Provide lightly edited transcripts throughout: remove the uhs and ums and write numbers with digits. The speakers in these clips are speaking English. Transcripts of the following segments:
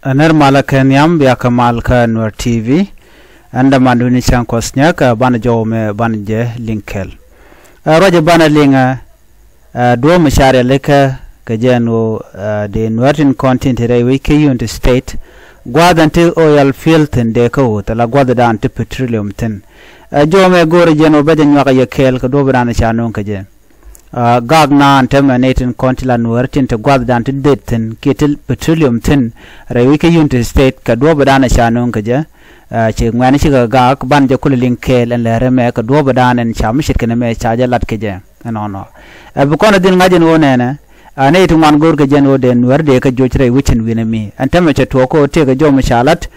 Aner malakan yam biya kamal ka Nuer TV anda manduni chan kosnyak bana jome banje linkel roje bana linga do mashare leka kajeno de Nuertin content re wiki unit state gwadan te oil field de ko tala gwadan te petroleum tin jome gore jeno baden nyaka yekel ko do bana chanon kaje gagna antemanating kontila Nuertin te gwadan te detin ketil petroleum tin re wiki unit state ka do bana chanon kaje che ngani shiga gak ban je kul linkel en lere me ka do bana en cham shit kene me chaja lat kaje no bu kono din ngajin wonene ane tu man gor ke jeno de Nuer de ka jochre wichin winami antame che to ko te ga jom shalat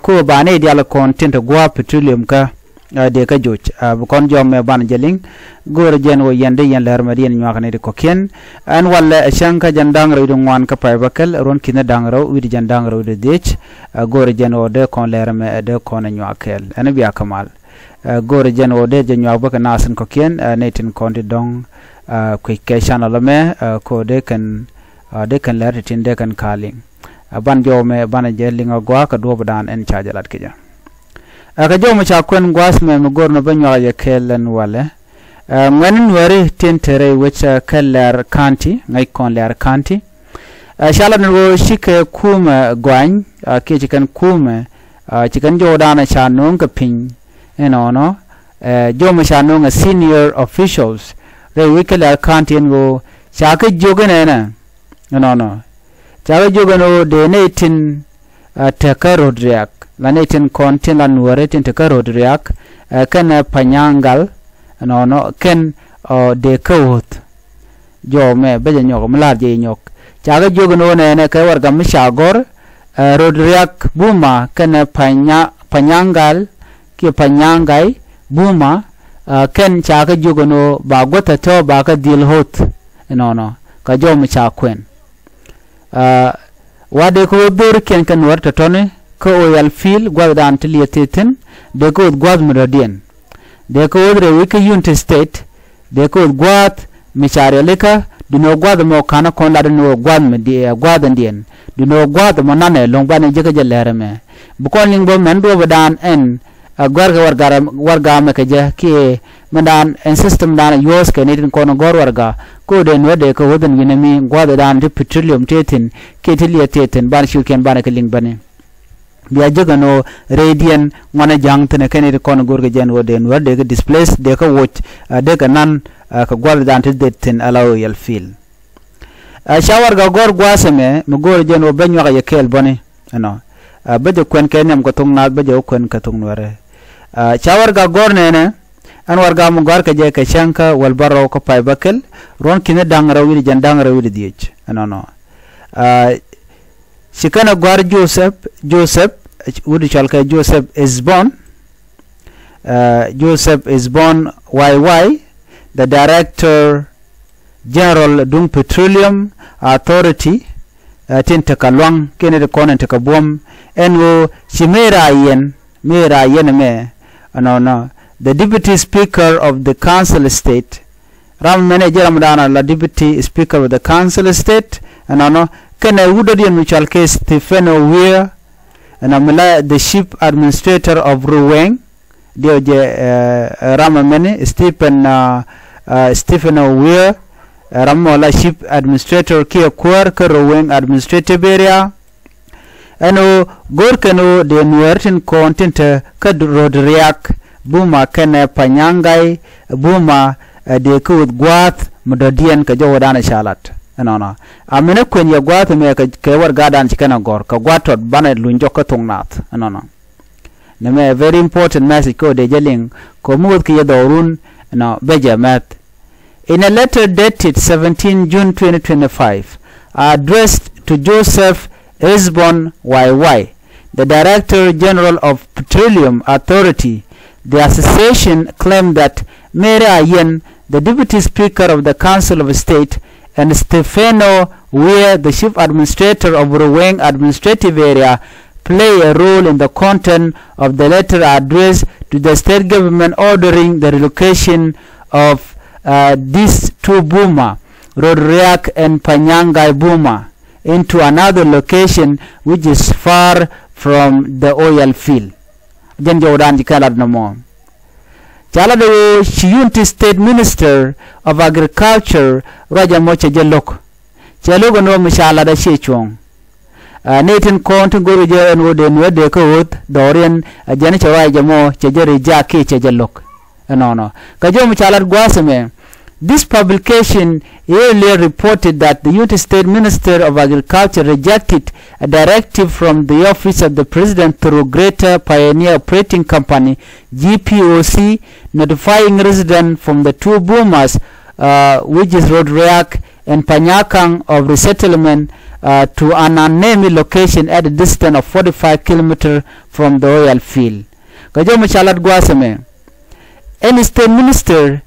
ko bane dial content gwa petroleum ka de ka joch bu kon jom me ban jeling gor jeno yende yen ler madien nyak ne ko ken an walla shanka jandang ro ngwan ka pay bakal ron kina dangro wi jandang ro de dech gor jeno de kon ler me de kon nyakel an biya kamal gor jeno de je nyak baka nasen ko ken netin konti dong quick channel me ko de kan ler tin de kan calling ban jo me ban jeling gwa ka do badan en chajalat kija ka jo mu cha kwen gwas me gor no banyo ya kelen wale ngwen Nuer tin tere which keller county ngai kon ler county shala no shike kuma gwan ke chikan kuma chikan jo dana cha non ka pin no jo mu cha non senior officials re wikeler kantin go chaka jogene na no chaka jogeno de netin taka rotriak la netin kontin la Nuer tin taka rotriak kan panyangal no ken de ɣöth jo me beje nyok mlar je nyok chaka jogeno ne ka warga mishagor rotriak buma kan panyangal ki panyangai buma ken chaka jugono ba gota to ba ka dil hot no ka jom cha kwen wade ko dur ken kan warta tone ko oil fil gwadan tilietin de ko gwad mudadien de ko re wiki unit state de ko gwad michare leka dino gwad mo kana kon la no gwad me de gwadan dien dino gwad mo nane long bane jega jelere me bu kon ling bo men do badan en warga me kaje ki mandan en system dan yos ke netin kono gor warga ko de no de ko wodan winami gwada dan de petroleum tetin ke tilia tetin ban shuken ban ke ling bane biya jogano radian ngona jang tene keneti kono gor ke jen wode no de ke displace de ko watch de ka nan ka gwada dan tetin alaw yel fil shawarga gor gwaseme mo gor jen wo banyo ya kel bone no beje kwen kenem ko tung na beje kwen ka tung Nuer chawarga gornene an warga mu gar ka je ka shanka wal barro ko pay bakel ron kine dangra wi jandang ra wi diech no shikana gwar Joseph wudi chalka Joseph is born YY the Director General Dung Petroleum Authority tin takalwang kene de konen takabom enwo chimera yen me no the Deputy Speaker of the Council State ram manager amdana la Deputy Speaker of the Council State no kene wudodian mutual case Stefano Weir and amla the Chief Administrator of Ruweng ram mane Stefano Weir ramola Chief Administrator ki kwar ka ruweng administrative area eno gorkeno de Nuertin content ka rotriak buma kana panyangai buma de ko gwat mudadien ka jowadana shalat no amene kwen ya gwat me ka war gadan chikana gor ka gwatot bana lunjo ka Thok Naath no me very important message ko de jeling ko mud ki yadorun no bejamat. In a letter dated 17 June 2025, addressed to Joseph Esbon YY, the Director General of Petroleum Authority, the association claimed that Mary Ayen, the Deputy Speaker of the Council of State, and Stefano Weir, the Chief Administrator of Ruweng Administrative Area, play a role in the content of the letter addressed to the state government ordering the relocation of these two Buma, Rotriak and Panyangai Buma, into another location which is far from the oil field. Jen Jordan Jikalad no more. Jalado Shiyunti State Minister of Agriculture Raja Mocha Jelok. Jalogo no Mishala da Shechong. Nathan Kont Gurija and Wooden Wedeko Dorian Janicha Jamo Chejeri Jaki Chejalok. No. Kajom Chalad Guasame. This publication earlier reported that the United States Minister of Agriculture rejected a directive from the Office of the President through Greater Pioneer Operating Company GPOC notifying residents from the two boomers, which is rotriak and Panyakang, of resettlement to an unnamed location at a distance of 45 kilometers from the oil field. Kajomo Chalat Guasame. Any state minister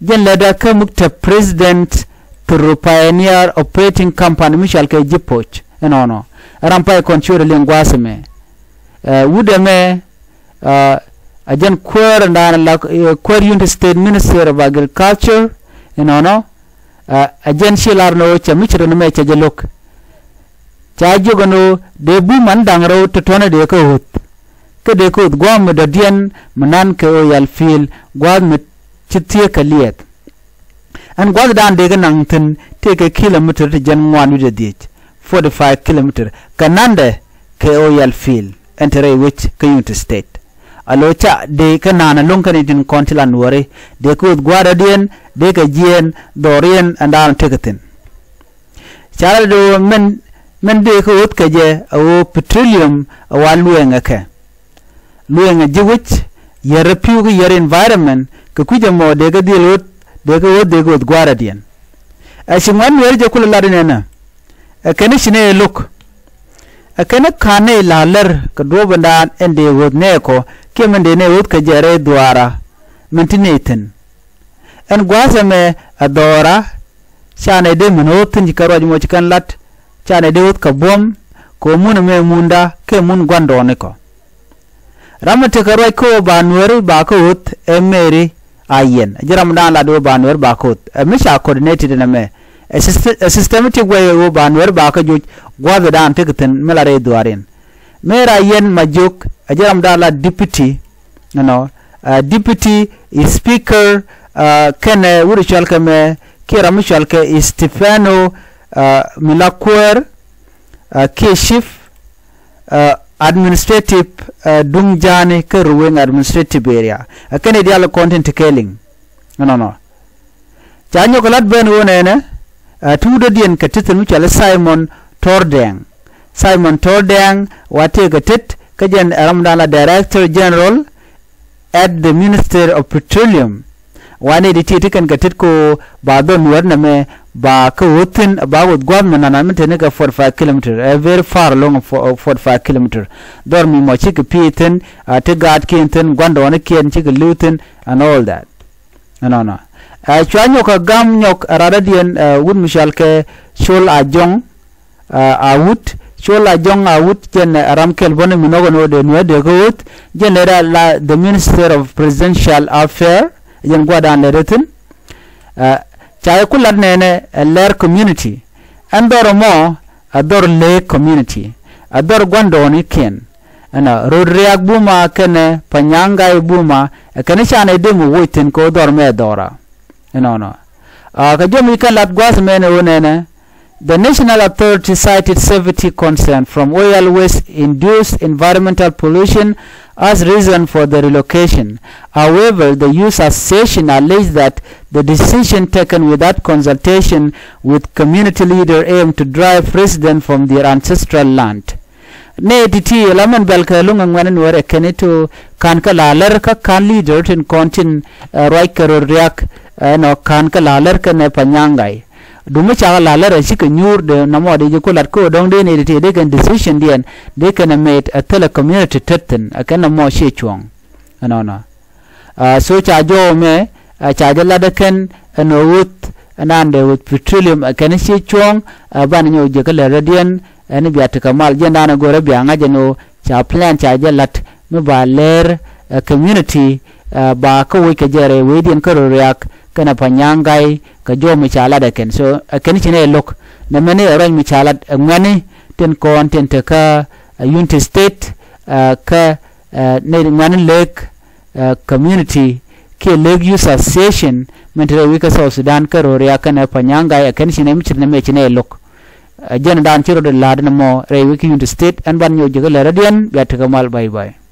Jen leda ke mukta President through Pioneer Operating Company Michal ke jipoch enono rampai konchuri lingwaseme wudeme ajen kwer ndana kwer United States Minister of Agriculture enono ajen shilar no cha michiro no mecha jelok cha jogono de bu mandangro totone de ko hut ke de ko gwam de dien manan ke oil field gwam Chitia liɛth and gwad dan de ganangtin take a kilometer to jan 1 with the ditch 45 kilometer kanande ke oil field enter which United State alocha de kanana lonkan in kontilan wore de ko gwada dien de ka jien dorien and down tiketin chara do men de ko ut ka je o petroleum wa luenga ke luenga jiwich yer piu yer environment kuja mo de ga dilot de ga wod de god guardian ashingwan wer je kula ladina akene shine look akene kane laler ka dobanda ende wod ne ko kemende ne wod ka jare duara mentineten en gwasame adora chane de menotin jikaro mo chikan lat chane de wod ka bom ko mun me munda ke mun gwando ne ko ramate karo ko banwer ba ko wod emeri ayen jiram dan la do banwer ba ko misha coordinated na me a systematic way wo banwer ba ko juj gwabe dan tekten melare duarin mera yen majuk jiram dan la deputy deputy speaker kene wuri shalka me kira mishalka Stefano Milakwer ke chief administrative dungjani ke ruweng administrative area akene dial content killing no janyo kolat ben wonene tudo dien katit muchale Simon Tordeng wate gatit kajen ramdala director general at the Ministry of Petroleum wane dititi kan gatit ko badon warna me ba ka wutin ba wud gwamna na mintene ka 45 km very far along 45 km dor mi mo chik pieten te gad kinten gwando wane kien chik lutin and all that no chwanyo ka gam nyok radadien wud mishal ke shol ajong awut jen ramkel bone minogo no de nwede ko wut jen la the Minister of Presidential Affairs jen gwadan leretin chaya kular nene ler community andor mo ador le community ador gwandoni ken ana rotriak buma kene panyanga buma kene chane demu woiten ko dor me dora ka jomi kan lat gwas mene wonene. The national authority cited safety concern from oil waste-induced environmental pollution as reason for the relocation. However, the youth association alleged that the decision taken without consultation with community leader aimed to drive residents from their ancestral land. Ne titi laman belka lungang wanan were keneto kan ka laler ka kan leader tin kontin rotriak no kan ka laler ka ne panyangai. Dumu chaga laler shi ka nyur de namo de ko lat ko dong de ne de kan decision dien de kan made a tele community tetten akan mo she chuang no so cha jo me cha jala de kan no wut anande with petroleum akan she chuang ban nyo je ka la dien ani biat kamal jenda na gore bianga jeno cha plan cha jalat me ba ler community ba ko we ke jere we dien ko rotriak kana panyangai ka jo mi chala da ken so ken chine lok na mene raj mi chalat ngani ten content ka Unity State ka ne ngani lake community ke Lake Use Association mentre wika South Sudan ka rotriak na panyanga ya ken shine michne me chine lok jen dan chiro de lad na mo re wiki Unity State an ban nyo jega radian biat kamal bye bye.